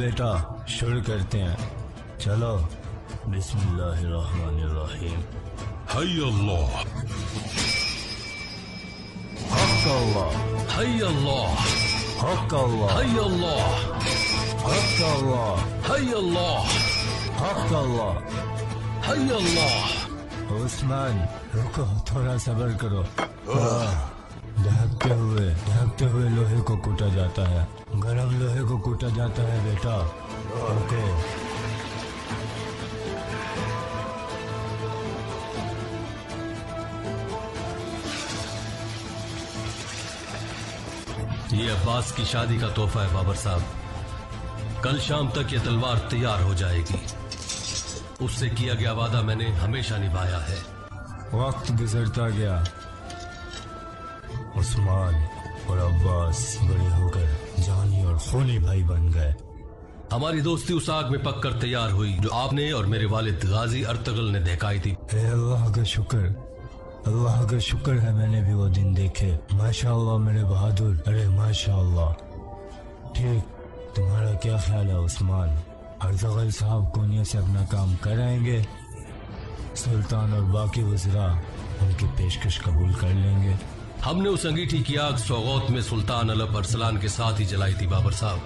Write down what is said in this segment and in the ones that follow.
बेटा, शुरू करते हैं। चलो, बिस्मिल्लाहिर्रहमानिर्रहीम। हय अल्लाह, हक अल्लाह, हय अल्लाह, हक अल्लाह, हय अल्लाह, हक अल्लाह, हय अल्लाह, हक अल्लाह। हय अल्लाह। उस्मान, रुको, थोड़ा सब्र करो। ढकते हुए लोहे को कूटा जाता है। गरम लोहे को कूटा जाता है बेटा। ओके। ये अब्बास की शादी का तोहफा है बाबर साहब। कल शाम तक ये तलवार तैयार हो जाएगी। उससे किया गया वादा मैंने हमेशा निभाया है। वक्त गुजरता गया। उस्मान और अब्बास बड़े होकर जानी और खूनी भाई बन गए। हमारी दोस्ती उस आग में पककर तैयार हुई जो आपने और मेरे वालिद गाजी अर्तगल ने दहकाई थी। अल्लाह का शुक्र है मैंने भी वो दिन देखे। माशाअल्लाह मेरे बहादुर, अरे माशाअल्लाह। ठीक, तुम्हारा क्या ख्याल है उस्मान? अर्तगल साहब कोनिया से अपना काम कराएंगे, सुल्तान और बाकी वज़रा उनकी पेशकश कबूल कर लेंगे। हमने उस अंगीठी की आग सौगौत में सुल्तान अलप अरसलान के साथ ही जलाई थी बाबर साहब।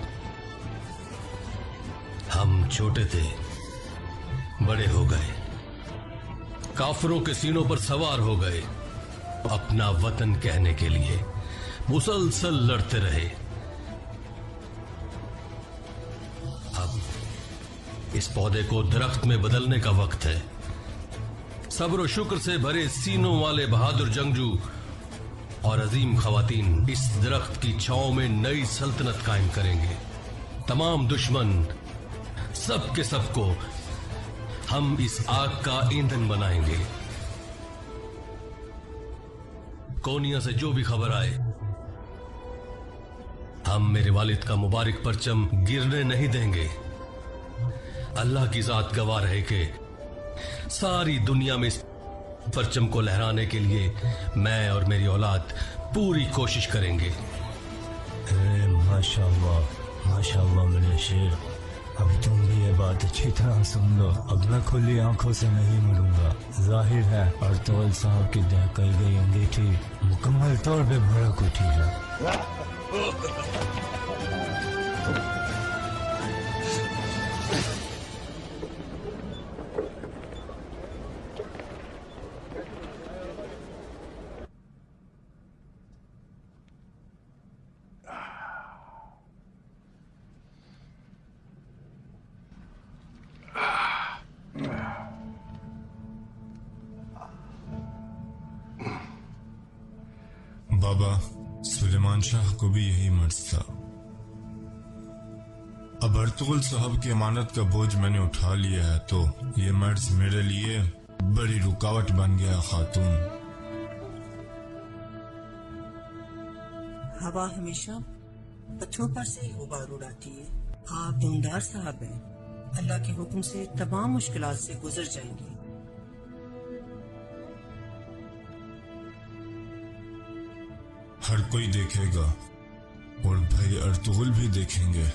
हम छोटे थे, बड़े हो गए, काफिरों के सीनों पर सवार हो गए, अपना वतन कहने के लिए मुसलसल लड़ते रहे। अब इस पौधे को दरख्त में बदलने का वक्त है। सब्र और शुक्र से भरे सीनों वाले बहादुर जंगजू और अजीम खवातीन इस दरख्त की छांव में नई सल्तनत कायम करेंगे। तमाम दुश्मन सब के सबको हम इस आग का ईंधन बनाएंगे। कोनिया से जो भी खबर आए, हम मेरे वालिद का मुबारक परचम गिरने नहीं देंगे। अल्लाह की जात गवाह रहे कि सारी दुनिया में इस परचम को लहराने के लिए मैं और मेरी औलाद पूरी कोशिश करेंगे। अरे माशाअल्लाह, माशाअल्लाह मेरे शेर। अब तुम भी ये बात अच्छी तरह सुन लो। अब मैं खुली आंखों से नहीं मरूंगा। जाहिर है अर्तगल साहब की दहकाई गई अंगीठी मुकम्मल तौर पे भड़क उठी है। बाबा सुलेमान शाह को भी यही मर्ज था। अब अर्तुगल साहब की अमानत का बोझ मैंने उठा लिया है तो ये मर्ज मेरे लिए बड़ी रुकावट बन गया खातून। हवा हमेशा पत्थरों पर से ही गुबार उड़ाती है। आप दीनदार साहब हैं, अल्लाह के हुक्म से तमाम मुश्किलात से गुजर जाएंगे। हर कोई देखेगा और भाई अर्तुगल भी देखेंगे।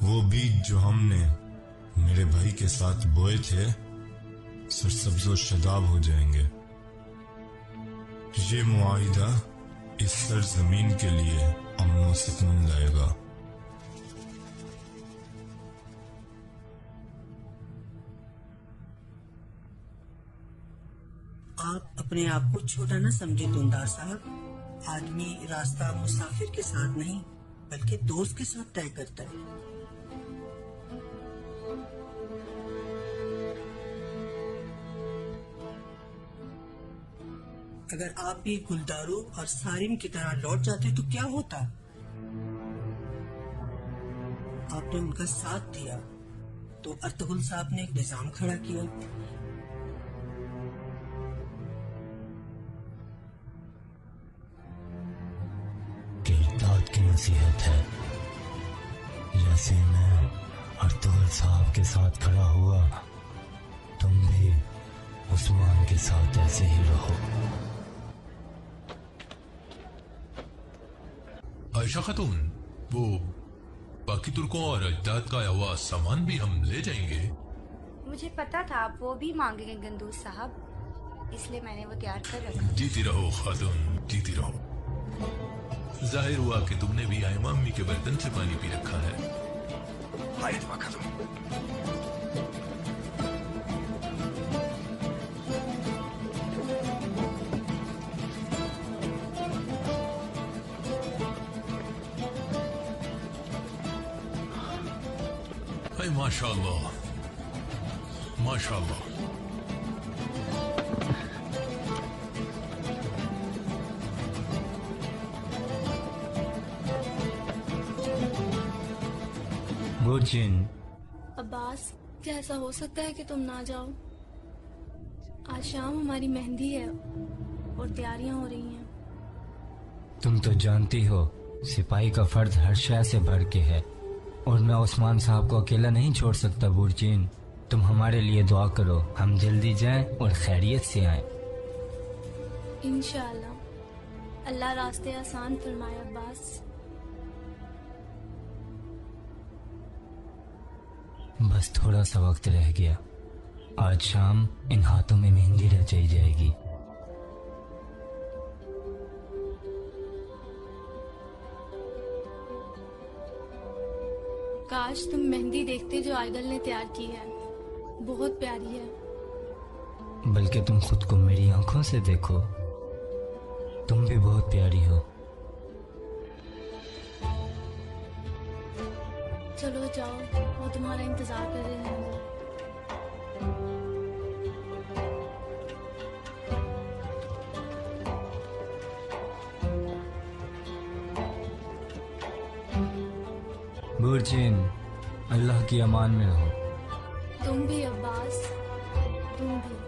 वो बीज जो हमने मेरे भाई के साथ बोए थे सरसब्ज़ो शदाब हो जाएंगे। ये मुआहिदा इस सरजमीन के लिए अमन और सुकून लाएगा। आप अपने आप को छोटा न समझे दुंदार साहब। आदमी रास्ता मुसाफिर के साथ नहीं बल्कि दोस्त के साथ तय करता है। अगर आप भी गुलदारू और सारिम की तरह लौट जाते तो क्या होता? आपने उनका साथ दिया तो अर्तुगल साहब ने एक निजाम खड़ा किया। किरदाद की नसीहत है। जैसे मैं अर्तुगल साहब के साथ खड़ा हुआ, तुम भी उस्मान के साथ ऐसे ही रहो। आयशा खातून, वो बाकी तुर्कों और अजदाद का आया हुआ सामान भी हम ले जाएंगे। मुझे पता था आप वो भी मांगेंगे गंदूज साहब, इसलिए मैंने वो तैयार कर रखा। जीती रहो खातून, जीती रहो। जाहिर हुआ कि तुमने भी आयमा अम्मी के बर्तन से पानी पी रखा है। माशाअल्लाह, माशाअल्लाह। बुर्जिन, अब्बास, क्या ऐसा हो सकता है कि तुम ना जाओ? आज शाम हमारी मेहंदी है और तैयारियां हो रही हैं। तुम तो जानती हो सिपाही का फर्ज हर शय से बढ़ के है, और मैं उस्मान साहब को अकेला नहीं छोड़ सकता। बुर्जिन, तुम हमारे लिए दुआ करो, हम जल्दी जाएं और खैरियत से आएं। इंशाअल्लाह, अल्लाह रास्ते आसान फरमाए। अब्बास, बस थोड़ा सा वक्त रह गया, आज शाम इन हाथों में मेहंदी रचाई जाएगी। काश तुम मेहंदी देखते जो आइडल ने तैयार की है, बहुत प्यारी है। बल्कि तुम खुद को मेरी आंखों से देखो, तुम भी बहुत प्यारी हो। चलो जाओ, वो तुम्हारा इंतजार कर रहे हैं। बुर्जिन, अल्लाह की अमान में रहो। तुम भी अब्बास, तुम भी।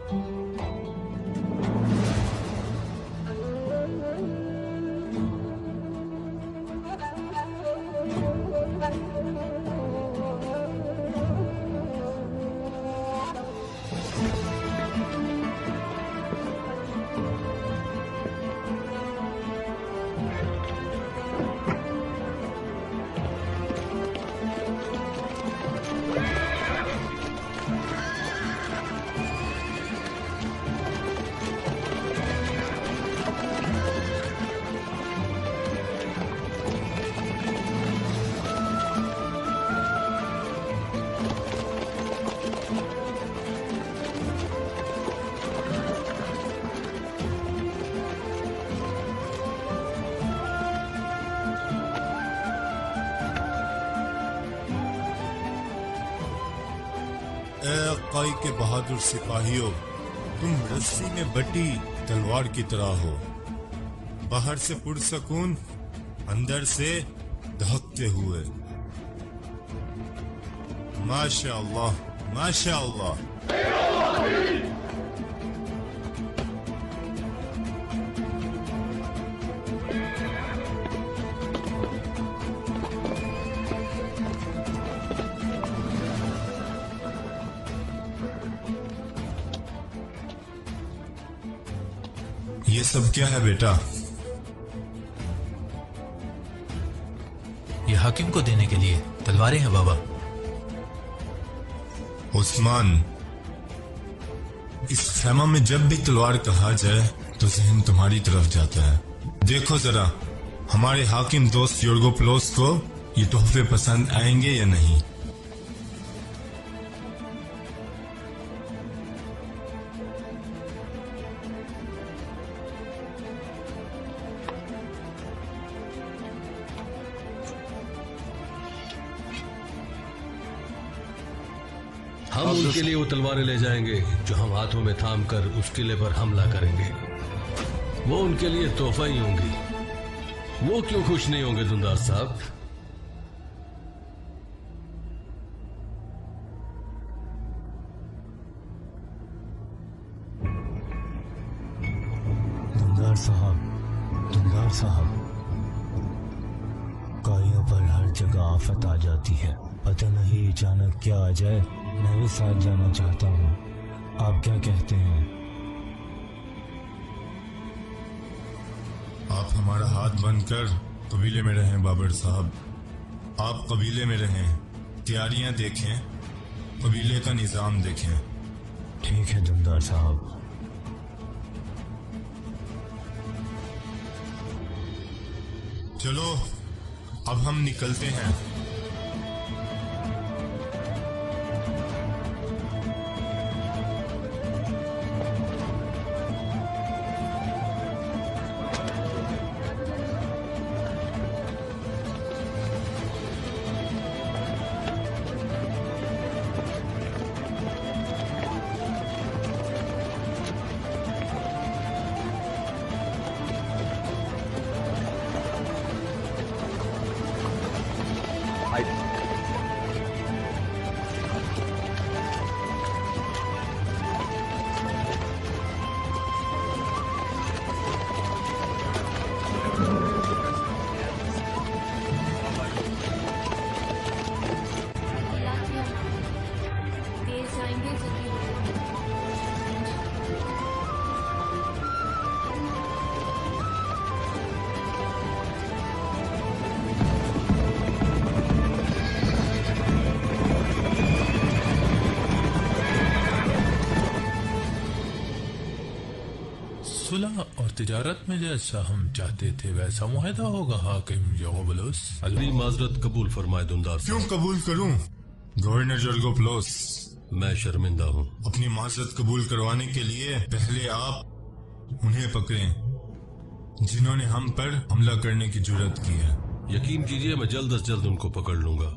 अक्काई के बहादुर सिपाहियों, तुम रस्सी में बटी तलवार की तरह हो, बाहर से पुरसकून, अंदर से दहकते हुए। माशाअल्लाह, माशाअल्लाह। ये सब क्या है बेटा? ये हाकिम को देने के लिए तलवारें हैं बाबा। उस्मान, इस खैमा में जब भी तलवार कहा जाए तो जहन तुम्हारी तरफ जाता है। देखो जरा, हमारे हाकिम दोस्त योर्गोप्लोस को ये तोहफे पसंद आएंगे या नहीं? हम उनके लिए वो तलवारें ले जाएंगे जो हम हाथों में थाम कर उस किले पर हमला करेंगे। वो उनके लिए तोहफा ही होंगी। वो क्यों खुश नहीं होंगे दुंदार साहब? दुंदार साहब, दुंदार साहब, काइयों पर हर जगह आफत आ जाती है, पता नहीं अचानक क्या आ जाए। मैं भी साथ जाना चाहता हूँ, आप क्या कहते हैं? आप हमारा हाथ बनकर कबीले में रहें बाबर साहब। आप कबीले में रहें, तैयारियां देखें, कबीले का निजाम देखें। ठीक है दुमदार साहब। चलो अब हम निकलते हैं। तेज जाएंगे जल्दी होगा। सुलह और तिजारत में जैसा हम चाहते थे वैसा मुआहदा होगा हाकिम योगोबलुस। अगली माजरत कबूल फरमाए दुमदार क्यों साहब। कबूल करूं? गवर्नर जर्गोप्लोस, मैं शर्मिंदा हूँ। अपनी माजरत कबूल करवाने के लिए पहले आप उन्हें पकड़ें जिन्होंने हम पर हमला करने की जुर्रत की है। यकीन कीजिए मैं जल्द से जल्द उनको पकड़ लूंगा।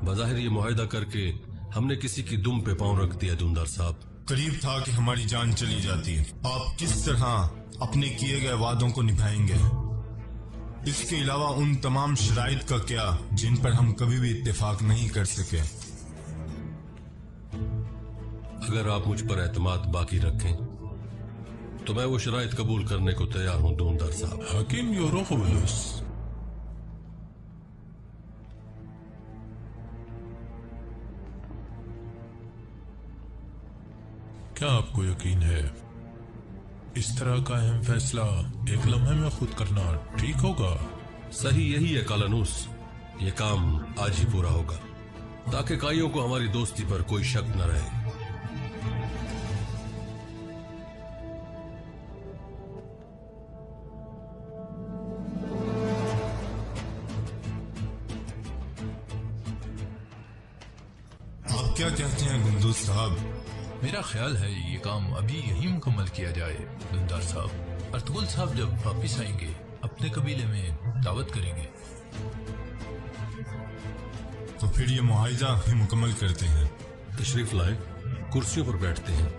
बज़ाहिर ये मुआहदा करके हमने किसी की दुम पे पांव रख दिया दुमदार साहब। करीब था कि हमारी जान चली जाती। आप किस तरह अपने किए गए वादों को निभाएंगे? इसके अलावा उन तमाम शराइत का क्या जिन पर हम कभी भी इत्तेफाक नहीं कर सके? अगर आप मुझ पर एतमाद बाकी रखें तो मैं वो शराइत कबूल करने को तैयार हूँ दुमदार साहब। हाकिम योगोबलुस, क्या आपको यकीन है इस तरह का अहम फैसला एक लम्हे में खुद करना ठीक होगा? सही यही है कालानूस। ये काम आज ही पूरा होगा ताकि काइयों को हमारी दोस्ती पर कोई शक न रहे। आप क्या कहते हैं गुंदूज साहब? मेरा ख्याल है ये काम अभी यही मुकम्मल किया जाए दुमदार साहब। अर्तुगरुल साहब जब वापिस आएंगे अपने कबीले में दावत करेंगे। तो फिर ये मुआहिदा भी मुकम्मल करते हैं। तशरीफ लाए, कुर्सियों पर बैठते हैं।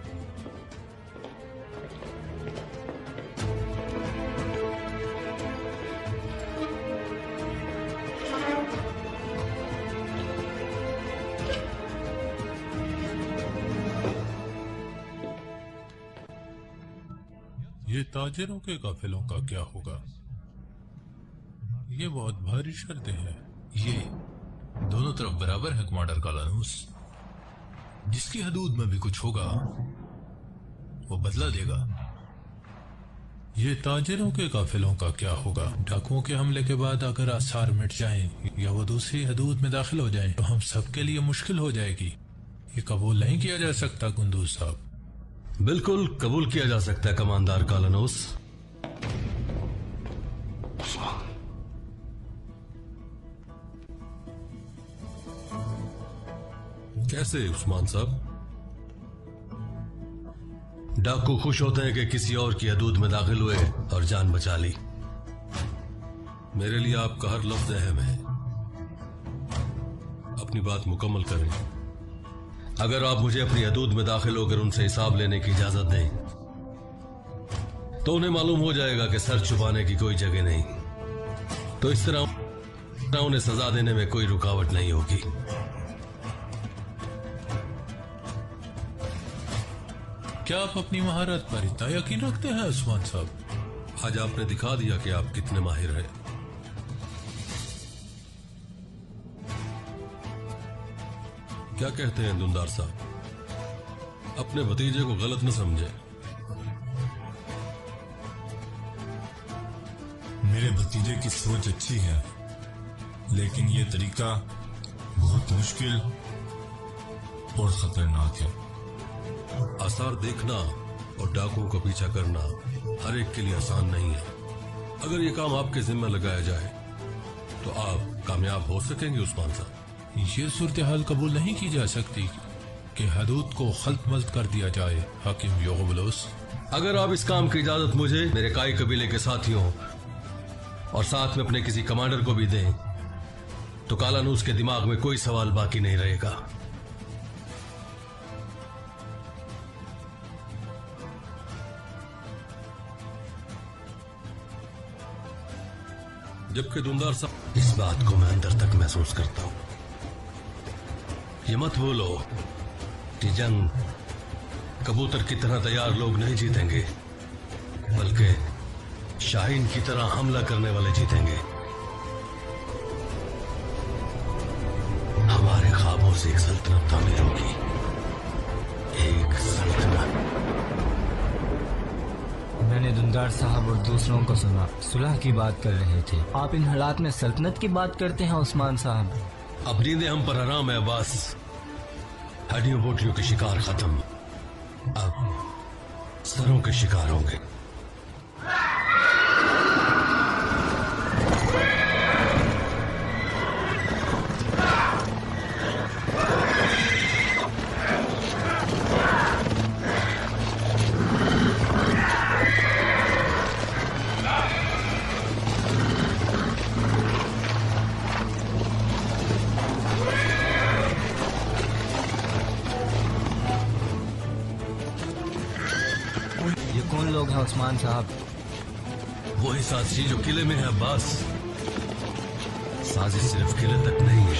ये ताजिरों के काफिलों का क्या होगा? ये बहुत भारी शर्तें हैं। ये दोनों तरफ बराबर है कमांडर कालानूस। जिसकी हदूद में भी कुछ होगा वो बदला देगा। ये ताजिरों के काफिलों का क्या होगा? डाकुओं के हमले के बाद अगर आसार मिट जाएं या वो दूसरी हदूद में दाखिल हो जाएं तो हम सबके लिए मुश्किल हो जाएगी। ये कबूल नहीं किया जा सकता गुंदूज साहब। बिल्कुल कबूल किया जा सकता है कमांडर कालानूस। कैसे उस्मान साहब? डाकू खुश होते हैं कि किसी और की हदूद में दाखिल हुए और जान बचा ली। मेरे लिए आपका हर लफ्ज अहम है। अपनी बात मुकम्मल करें। अगर आप मुझे अपनी हदूद में दाखिल होकर उनसे हिसाब लेने की इजाजत दें तो उन्हें मालूम हो जाएगा कि सर छुपाने की कोई जगह नहीं। तो इस तरह उन्हें सजा देने में कोई रुकावट नहीं होगी। क्या आप अपनी महारत पर इतना यकीन रखते हैं उस्मान साहब? आज आपने दिखा दिया कि आप कितने माहिर हैं। क्या कहते हैं दुमदार साहब? अपने भतीजे को गलत न समझे। मेरे भतीजे की सोच अच्छी है, लेकिन ये तरीका बहुत मुश्किल और खतरनाक है। आसार देखना और डाकुओं का पीछा करना हर एक के लिए आसान नहीं है। अगर ये काम आपके जिम्मे लगाया जाए तो आप कामयाब हो सकेंगे उस्मान साहब। ये सूरत हाल कबूल नहीं की जा सकती कि हदूद को खल्त-मल्त कर दिया जाए हाकिम योगबलोस। अगर आप इस काम की इजाजत मुझे, मेरे काई कबीले के साथियों और साथ में अपने किसी कमांडर को भी दें तो कालानूस के दिमाग में कोई सवाल बाकी नहीं रहेगा। जबकि दुंदार साहब, इस बात को मैं अंदर तक महसूस करता हूं। ये मत बोलो कि जंग कबूतर की तरह तैयार लोग नहीं जीतेंगे, बल्कि शाहीन की तरह हमला करने वाले जीतेंगे। हमारे ख्वाबों से एक सल्तनत तामीर होगी, एक सल्तनत। मैंने दुंदार साहब और दूसरों को सुना, सुलह की बात कर रहे थे। आप इन हालात में सल्तनत की बात करते हैं उस्मान साहब। अब नींदें हम पर हराम है अब्बास। हड्डियों बोटियों के शिकार खत्म, अब सरों के शिकार होंगे। कौन लोग हैं उस्मान साहब? वही साजिश जो किले में है अब्बास। साजिश सिर्फ किले तक नहीं है।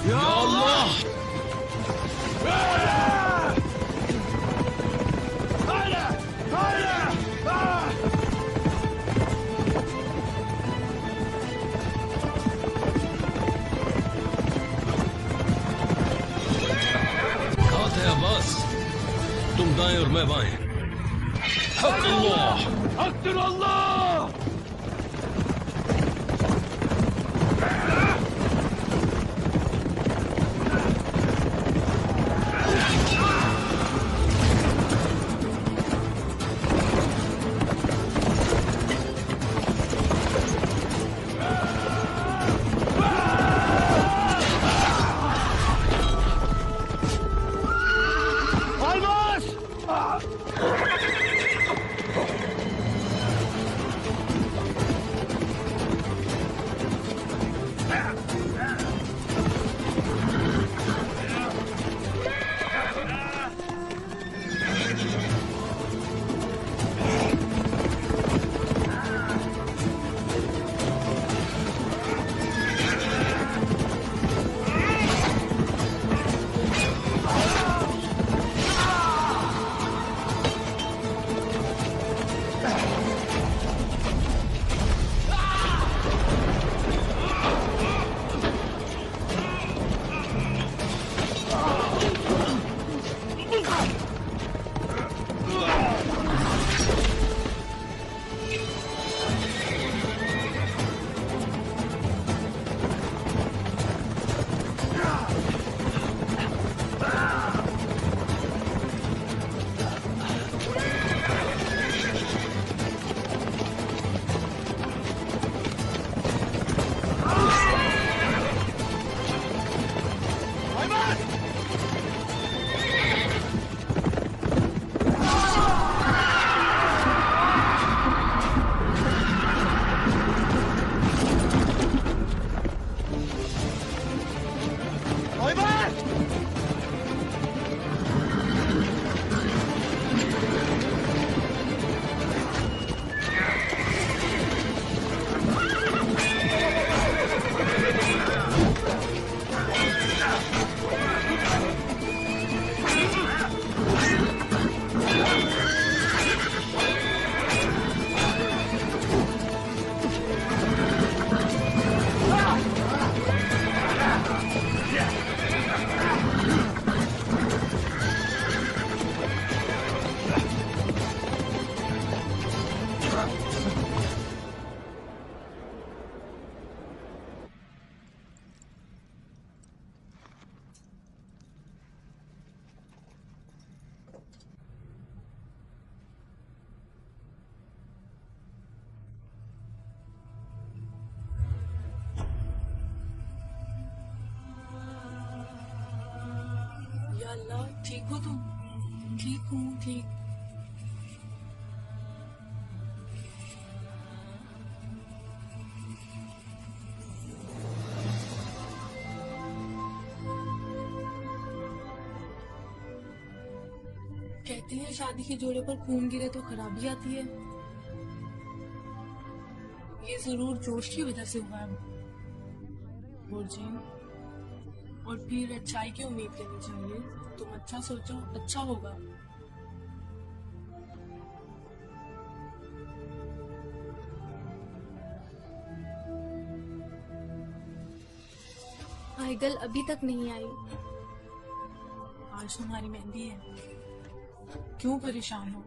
या अल्लाह! तुम दाएं और मैं बाएं। हक अल्लाह! अक्बर अल्लाह! अल्लाह, ठीक हो तुम? ठीक हूँ, ठीक। कहते हैं शादी के जोड़े पर खून गिरे तो खराबी आती है। ये जरूर जोश की वजह से हुआ है बुर्जीन, और फिर अच्छाई की उम्मीद करनी चाहिए। तुम अच्छा सोचो, अच्छा होगा। आइगल अभी तक नहीं आई। आज तुम्हारी मेहंदी है, क्यों परेशान हो?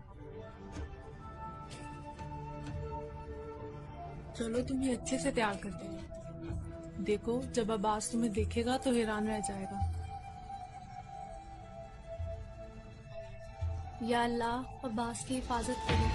चलो तुम्हें अच्छे से तैयार करते हैं। देखो, जब अब्बास तुम्हें देखेगा तो हैरान रह जाएगा। या अल्लाह, अब्बास की हिफाजत करो।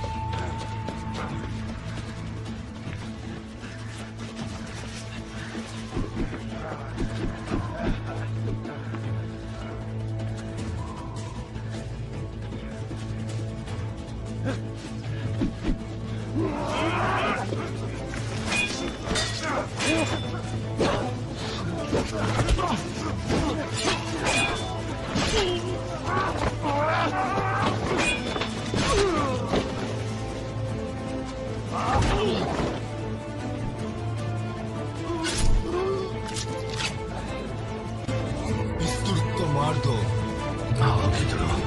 इस तुर्क को मार दो। आओ किधर हो?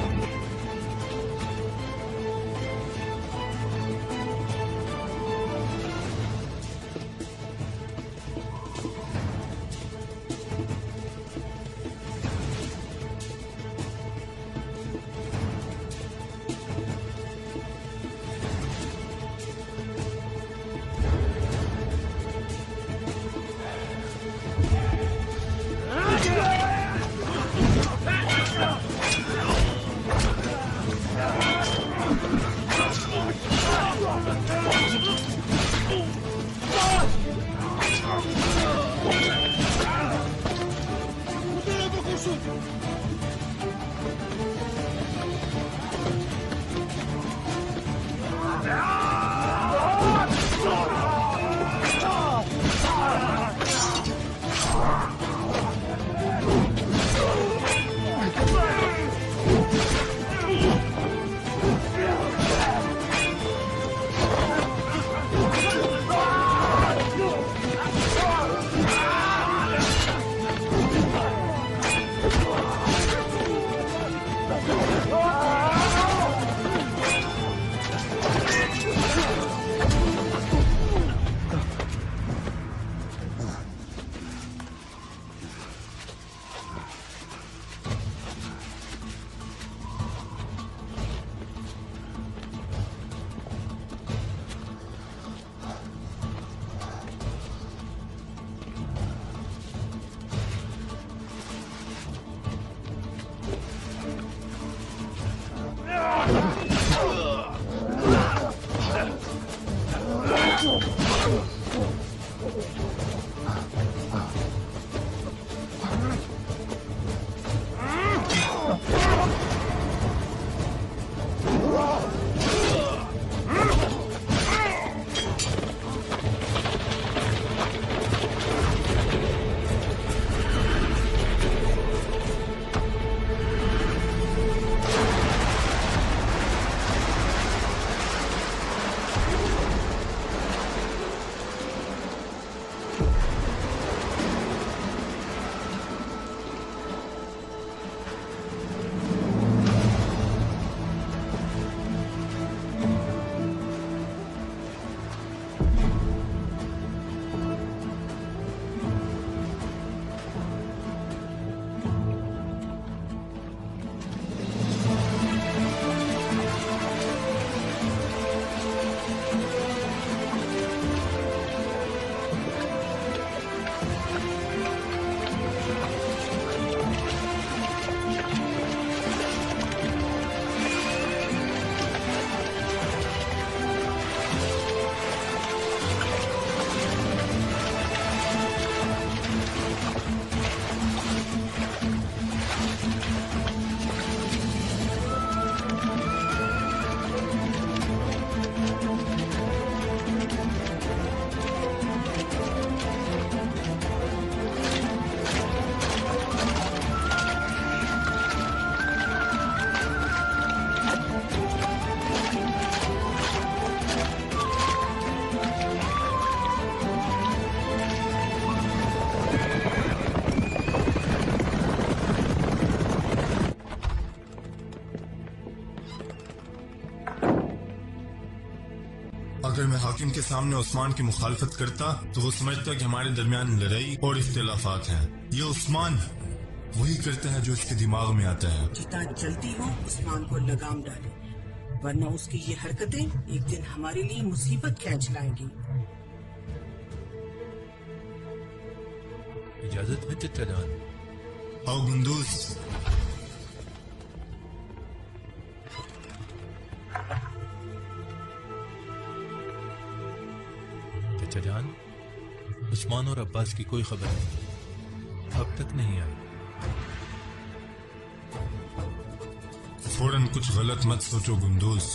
अगर मैं हाकिम के सामने उस्मान की मुखालफत करता तो वो समझता कि हमारे दरमियान लड़ाई और इख्तिलाफात हैं। ये उस्मान वही करता है जो इसके दिमाग में आता है। जितना जल्दी हो उस्मान को लगाम डाले, वरना उसकी ये हरकतें एक दिन हमारे लिए मुसीबत खींच लाएंगी। इजाजत है चचा जान। आओ गुंदूस। चचा जान, उस्मान और अब्बास की कोई खबर नहीं, अब तक नहीं आई। फौरन कुछ गलत मत सोचो गुंदूस।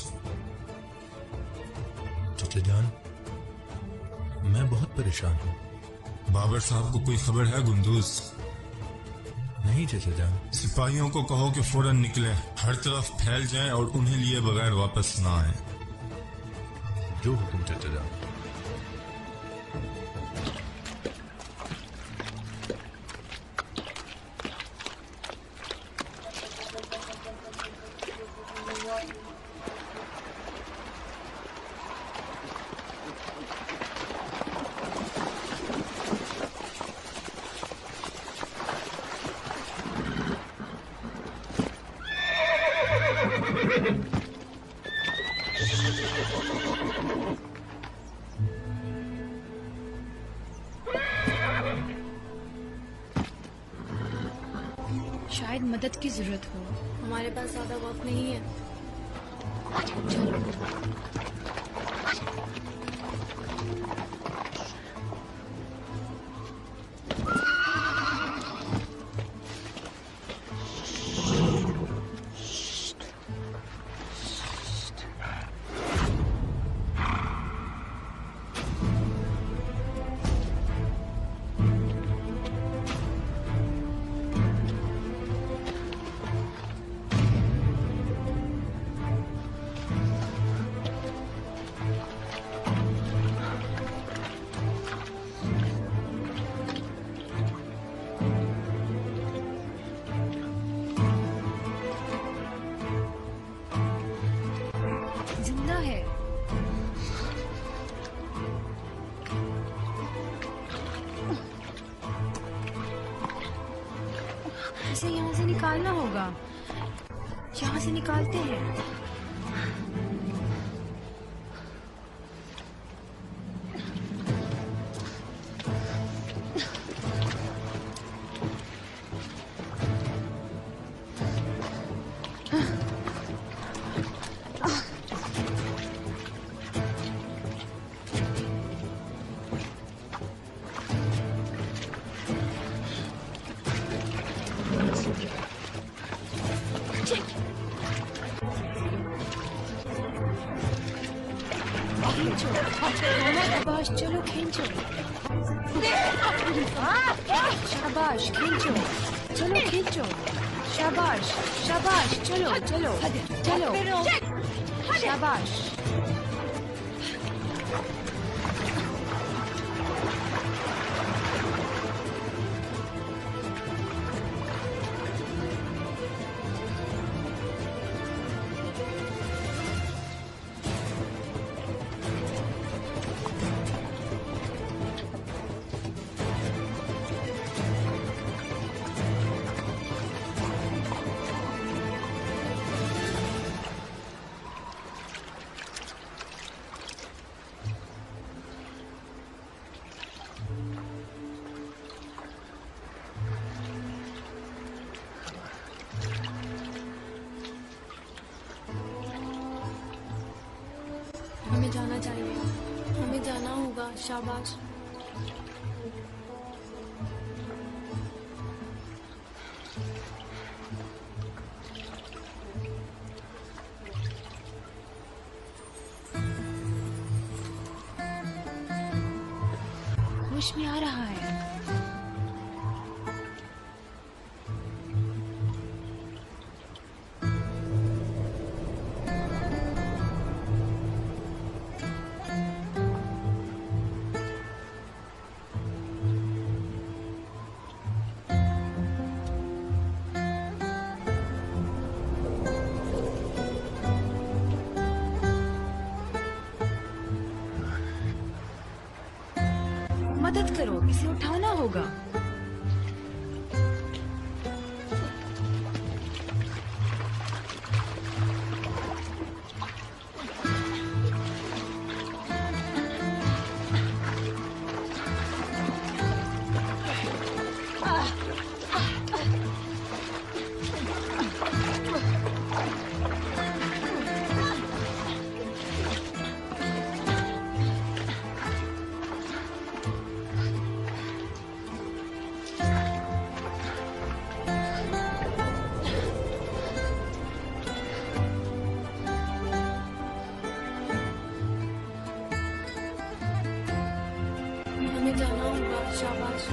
चचा जान, मैं बहुत परेशान हूँ। बाबर साहब को कोई खबर है गुंदूस? नहीं चचा जान। सिपाहियों को कहो कि फौरन निकले, हर तरफ फैल जाएं और उन्हें लिए बगैर वापस ना आए। जो हुक्म चचा जान। शायद मदद की जरूरत हो। हमारे पास ज्यादा वक्त नहीं है। जिंदा है। इसे यहाँ से निकालना होगा। यहाँ से निकालते हैं। खींचो, शाबाश, चलो खींचो। शाबाश, खींचो, चलो खींचो। शाबाश, शाबाश, चलो चलो चलो। शाबाश। हमें जाना चाहिए, हमें जाना होगा। शाबाश। होश में आ रहा है। मदद करो, इसे उठाना होगा। हमें जाना होगा। शाबाश।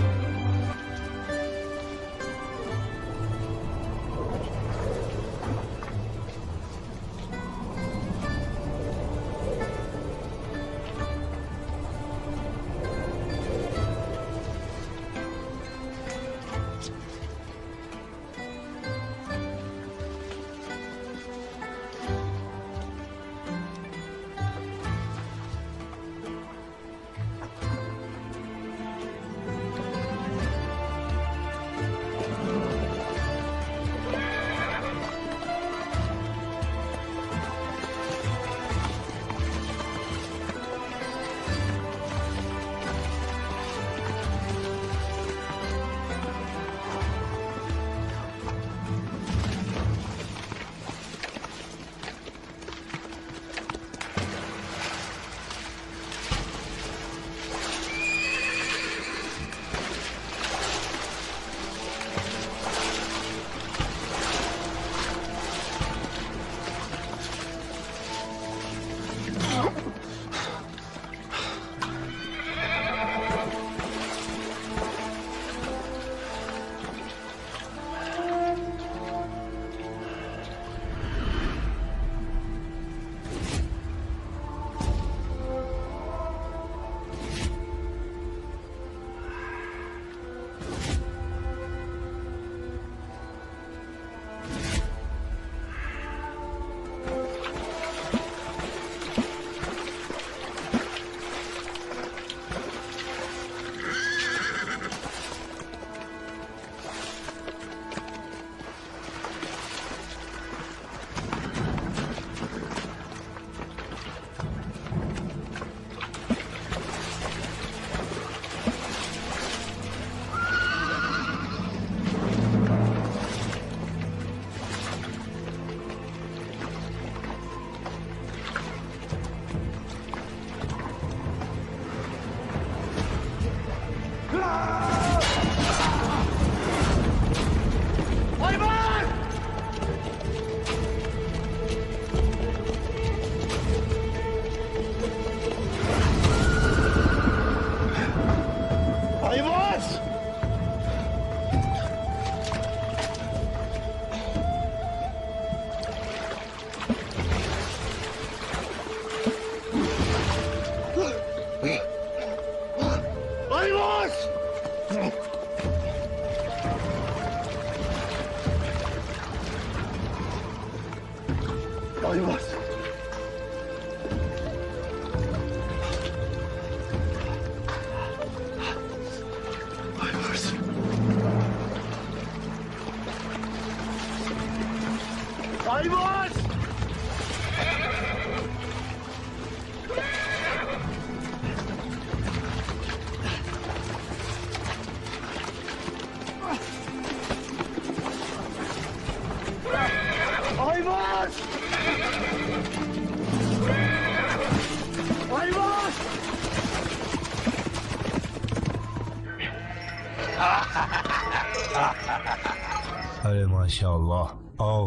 अरे माशाअल्लाह, आओ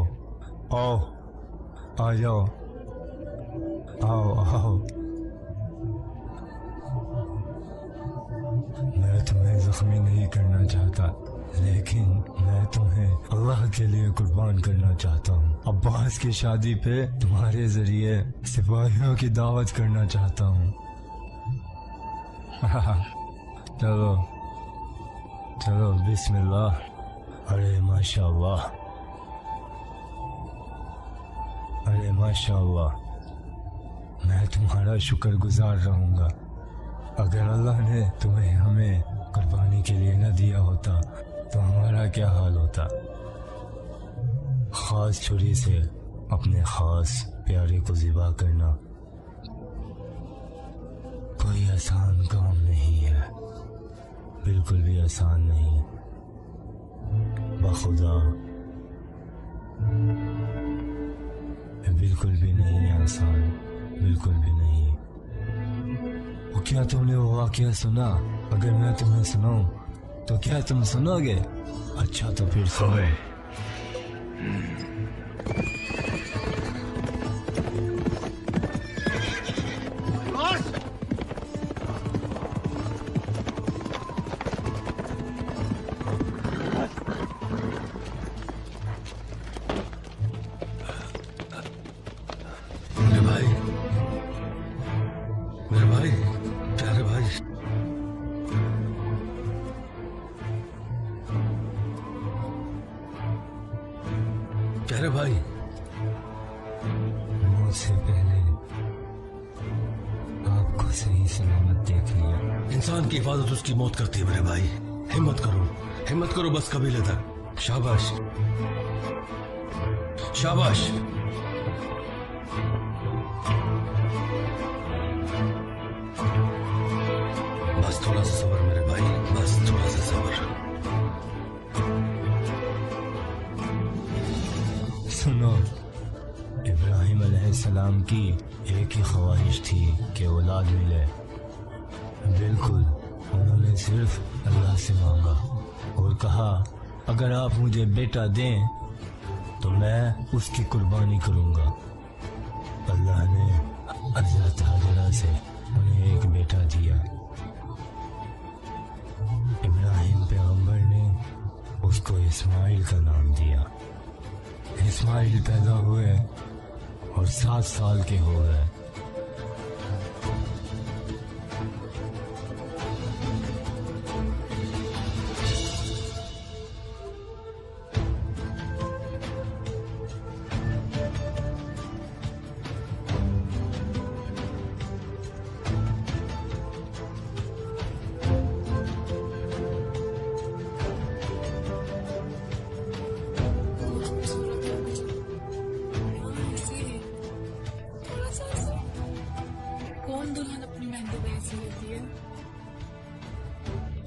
आओ, आ जाओ, आओ आओ। मैं तुम्हें जख्मी नहीं करना चाहता, लेकिन मैं तुम्हें अल्लाह के लिए कुर्बान करना चाहता हूँ। अब्बास की शादी पे तुम्हारे जरिए सिपाहियों की दावत करना चाहता हूँ। चलो चलो, बिस्मिल्लाह। अरे माशाअल्लाह, अरे माशाअल्लाह, मैं तुम्हारा शुक्रगुजार रहूंगा। अगर अल्लाह ने तुम्हें हमें कुर्बानी के लिए न दिया होता तो हमारा क्या हाल होता। खास छुरी से अपने खास प्यारे को ज़िबा करना कोई आसान काम नहीं है, बिल्कुल भी आसान नहीं। बखुदा बिल्कुल भी नहीं आसान, बिल्कुल भी नहीं। वो क्या तुमने वो वाकया सुना? अगर मैं तुम्हें सुनाऊं तो क्या तुम सुनोगे? अच्छा तो फिर सुनो। प्यारे भाई, मुझसे पहले आपको सही सलामत देख लिया। इंसान की हिफाजत उसकी मौत करती है मेरे भाई। हिम्मत करो, हिम्मत करो बस कबीले तक। शाबाश शाबाश। बस थोड़ा सा सब्र मेरे भाई, बस थोड़ा सा सब्र। सुनो, इब्राहिम अलैहिस्सलाम की एक ही ख्वाहिश थी कि औलाद मिले। बिल्कुल, उन्होंने सिर्फ अल्लाह से मांगा और कहा अगर आप मुझे बेटा दें तो मैं उसकी कुर्बानी करूंगा। अल्लाह ने हज़रत हाजरा से उन्हें एक बेटा दिया। इब्राहिम पैगंबर ने उसको इस्माइल का नाम दिया। इस्माइल पैदा हुए और 7 साल के हो गए। कौन दुल्हन अपनी मेहंदी पे ऐसी लेती है?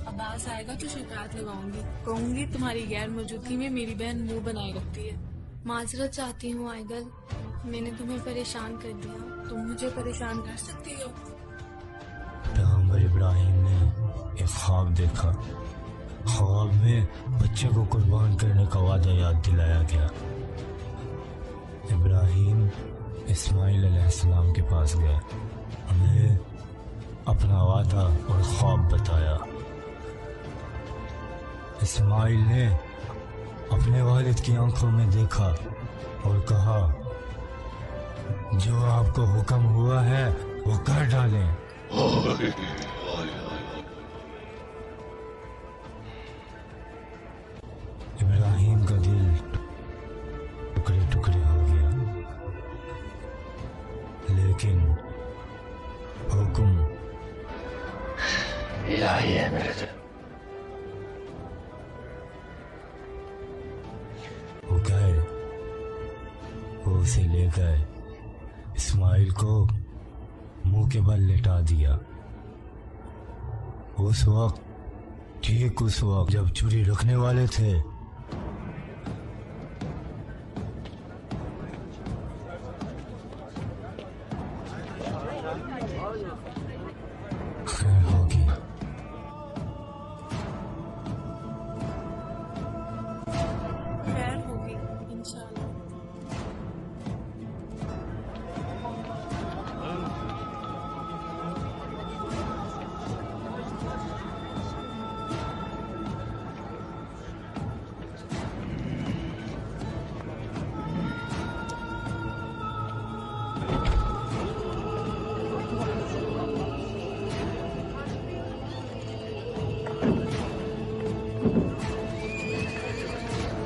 अब्बास आएगा तो शिकायत लगाऊंगी, कहूंगी तुम्हारी गैर मौजूदगी में मेरी बहन मुंह बनाए रखती है। माजरत चाहती हूँ आइगल, मैंने तुम्हें परेशान कर दिया। तुम मुझे परेशान कर सकती हो? पैगंबर इब्राहिम ने एक ख्वाब देखा। ख्वाब में बच्चे को कुर्बान करने का वादा याद दिलाया गया। इब्राहिम इस्माइल अलैहिस्सलाम के पास गए, उन्हें अपना वादा और ख्वाब बताया। इस्माइल ने अपने वालिद की आंखों में देखा और कहा जो आपको हुक्म हुआ है वो कर डालें। इब्राहिम का दिल टुकड़े टुकड़े हो गया, लेकिन हुक्म इलाही है मेरे दिल। वो गए, वो उसे ले गए, इस्माइल को मुंह के बल लेटा दिया। उस वक्त, ठीक उस वक्त जब छुरी रखने वाले थे, खैर होगी। खैर होगी इंशाल्लाह।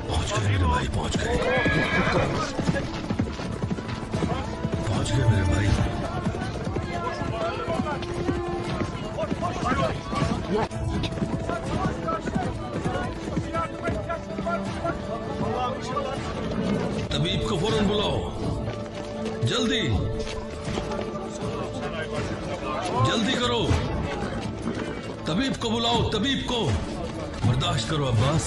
पहुंच गए मेरे भाई, पहुंच गए, पहुंच गए मेरे भाई। जल्दी करो, तबीब को बुलाओ, तबीब को। बर्दाश्त करो अब्बास।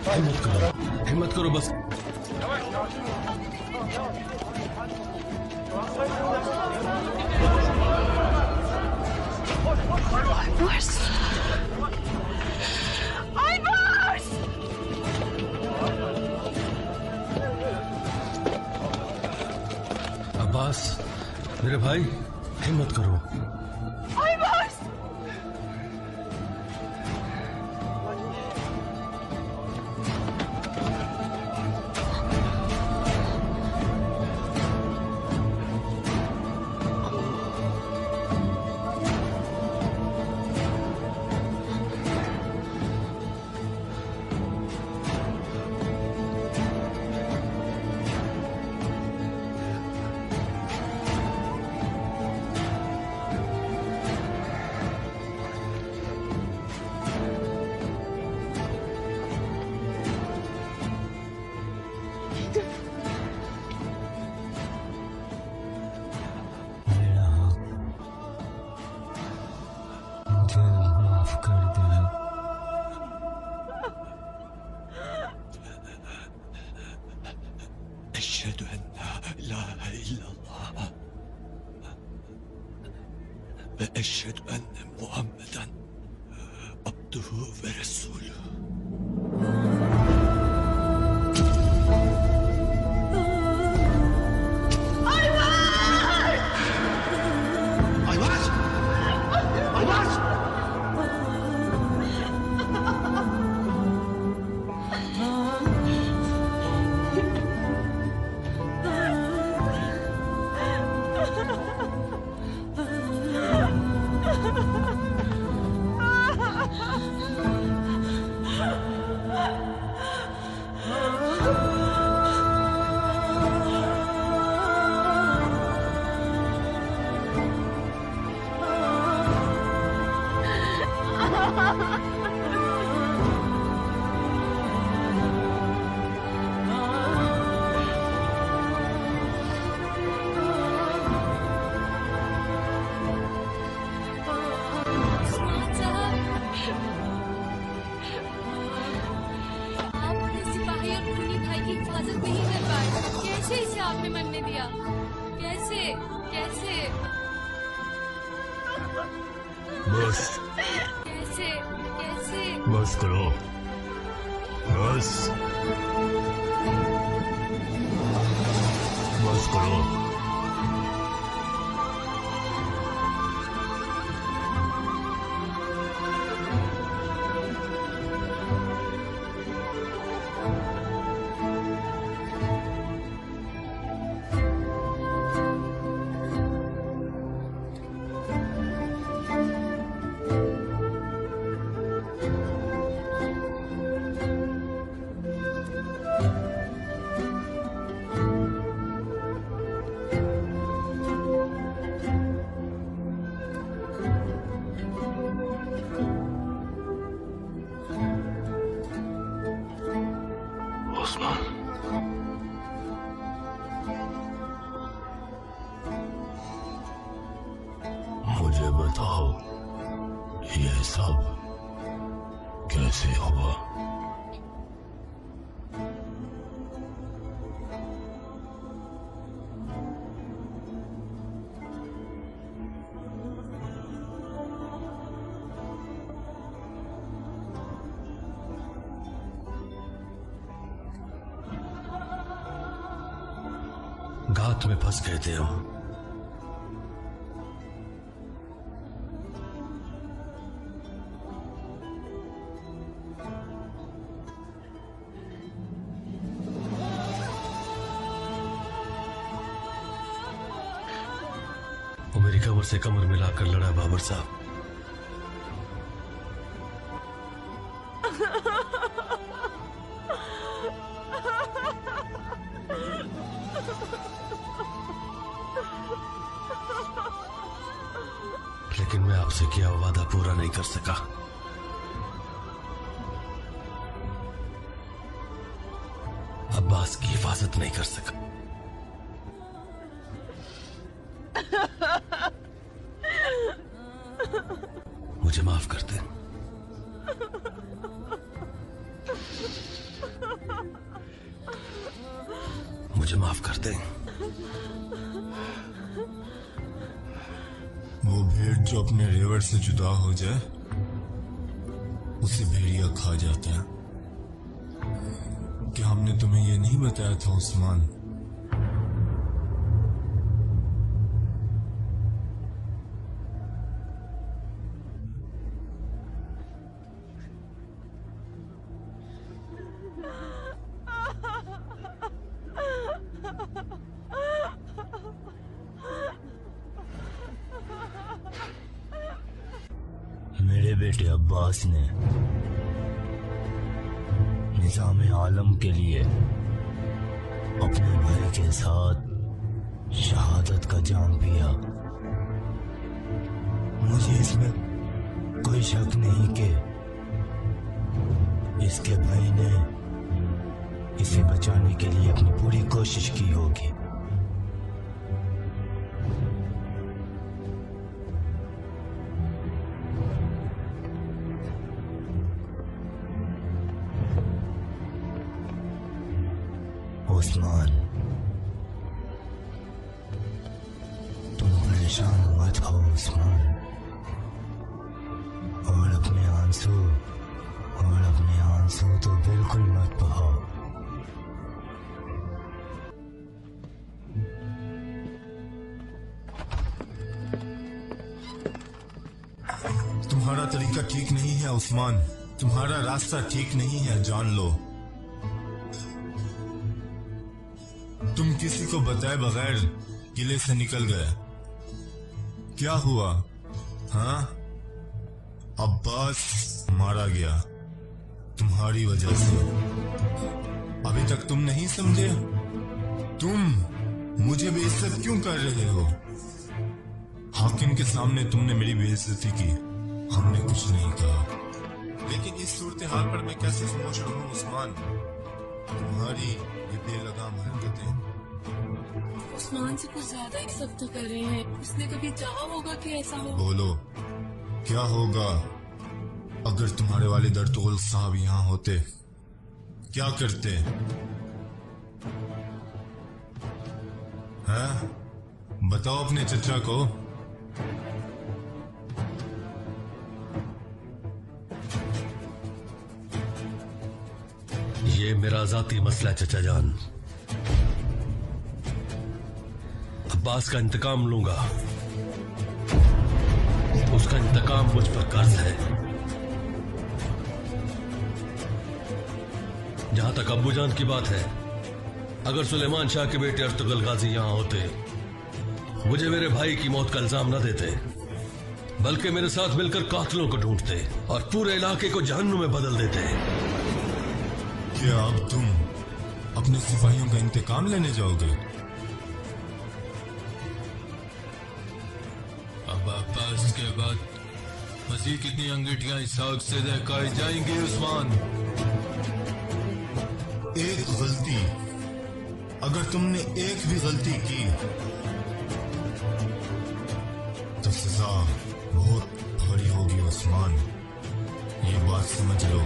हिम्मत करो, हिम्मत करो बस। अब्बास मेरे भाई, हिम्मत करो। मुझे माफ कर देना। अशहदु अन्ना इलाहा इल्लल्लाह व अशहदु अन्ना मुहम्मदन अब्दुहु व रसूलुहु। आपने मरने दिया? कैसे कैसे बस कैसे कैसे? बस करो, बस बस करो। मुझे बताओ ये सब कैसे हुआ? घात में फंस गए थे हम। वो मेरी कमर से कमर मिलाकर लड़ा बाबर साहब। लेकिन मैं आपसे किया हुआ वादा पूरा नहीं कर सका। अब्बास की हिफाजत नहीं कर सका। मुझे माफ कर दे। मुझे माफ कर दे। वो भेड़ जो अपने रेवड़ से जुदा हो जाए उसे भेड़िया खा जाता है। क्या हमने तुम्हें ये नहीं बताया था उस्मान? मेरे बेटे अब्बास ने निजाम आलम के लिए अपने भाई के साथ शहादत का जाम पिया। मुझे इसमें कोई शक नहीं कि इसके भाई ने इसे बचाने के लिए अपनी पूरी कोशिश की होगी। उस्मान, तुम परेशान मत हो उस्मान, और अपने आंसू तो बिल्कुल मत बहाओ। तुम्हारा तरीका ठीक नहीं है उस्मान, तुम्हारा रास्ता ठीक नहीं है, जान लो। तुम किसी को बताए बगैर किले से निकल गए। क्या हुआ? हाँ, अब्बास मारा गया तुम्हारी वजह से। अभी तक तुम नहीं समझे? तुम मुझे बेइज्जत क्यों कर रहे हो? हाकिम के सामने तुमने मेरी बेइज्जती की, हमने कुछ नहीं कहा, लेकिन इस सूरत हाल पर मैं कैसे खामोश रहूं उस्मान? तुम्हारी ये बेलगाम हरकतें उस्मान से कुछ ज्यादा ही सख्त कर रहे हैं। उसने कभी चाहा होगा कि ऐसा हो? बोलो, क्या होगा अगर तुम्हारे वालिद अर्तुगरुल साहब यहाँ होते? क्या करते हैं? बताओ अपने चचा को। ये मेरा जाती मसला है चचा जान। अब्बास का इंतकाम लूंगा। उसका इंतकाम मुझ पर कर्ज है। जहां तक अब्बूजान की बात है, अगर सुलेमान शाह के बेटे अर्तुगरुल गाजी यहां होते, मुझे मेरे भाई की मौत का इल्जाम न देते, बल्कि मेरे साथ मिलकर कातिलों को ढूंढते और पूरे इलाके को जहन्नुम में बदल देते। क्या अब तुम अपने सिपाहियों का इंतकाम लेने जाओगे? अब अब्बास के बाद मजीद कितनी अंगीठियां इस आग से दहकाई जाएंगी उस्मान? एक गलती, अगर तुमने एक भी गलती की तो सजा बहुत भारी होगी उस्मान, ये बात समझ लो।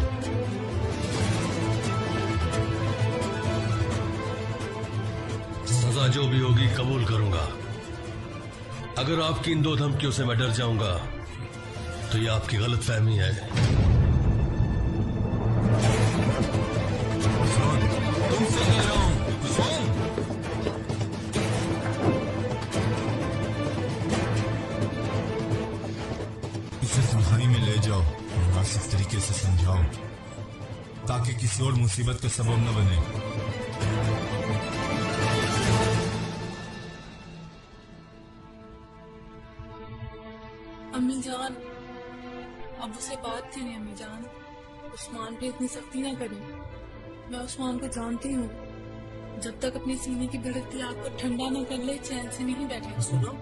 सजा जो भी होगी कबूल करूंगा। अगर आपकी इन दो धमकियों से मैं डर जाऊंगा तो ये आपकी गलत फहमी है। तुमसे कह रहा हूं उस्मान, इसे तन्हाई में ले जाओ, मुनासिब तरीके से समझाओ ताकि किसी और मुसीबत का सबब न बने। अम्मी जान, अब उसे बात करें। अम्मी जान, उस्मान पे इतनी सख्ती ना करें। मैं उस्मान को जानती हूँ, जब तक अपने सीने की भड़कती आग को ठंडा न कर ले चैन से नहीं बैठे। सुनो,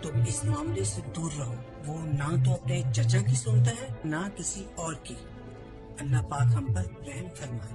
तुम इस मामले से दूर रहो। वो ना तो अपने चचा की सुनता है ना किसी और की। अल्लाह पाक हम पर रहम फरमाए।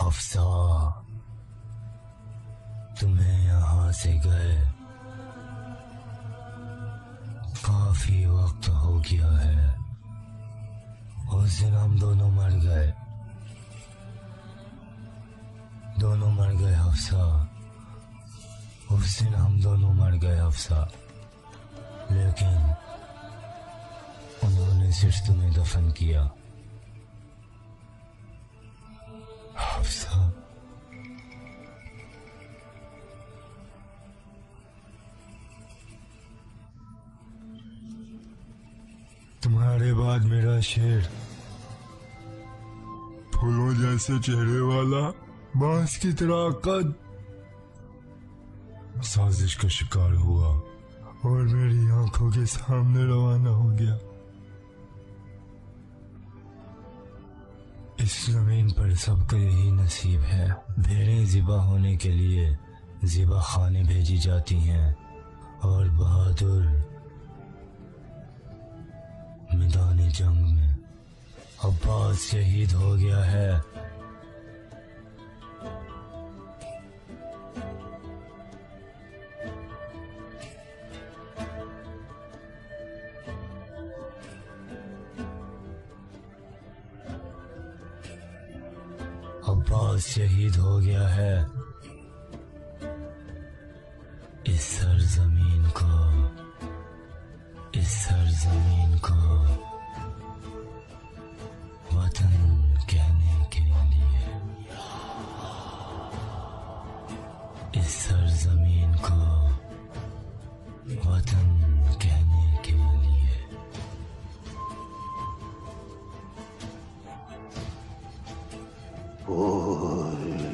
हफ्सा, तुम्हें यहाँ से गए काफी वक्त हो गया है। उस दिन हम दोनों मर गए, हफ्सा। उस दिन हम दोनों मर गए हफ्सा, लेकिन उन्होंने सिर्फ तुम्हें दफन किया। हफ्सा, तुम्हारे बाद मेरा शेर फूलों जैसे चेहरे वाला बांस की तरह कद साजिश का शिकार हुआ और मेरी आंखों के सामने रवाना हो गया। इस जमीन पर सबका यही नसीब है। भेड़ें ज़िबा होने के लिए ज़िबा खाने भेजी जाती हैं और बहादुर मैदान जंग में अब्बास शहीद हो गया है। अब्बास शहीद हो गया है। इस सरजमीन को वतन कहने के लिए, इस सरजमीन को वतन कहने के लिए। ओए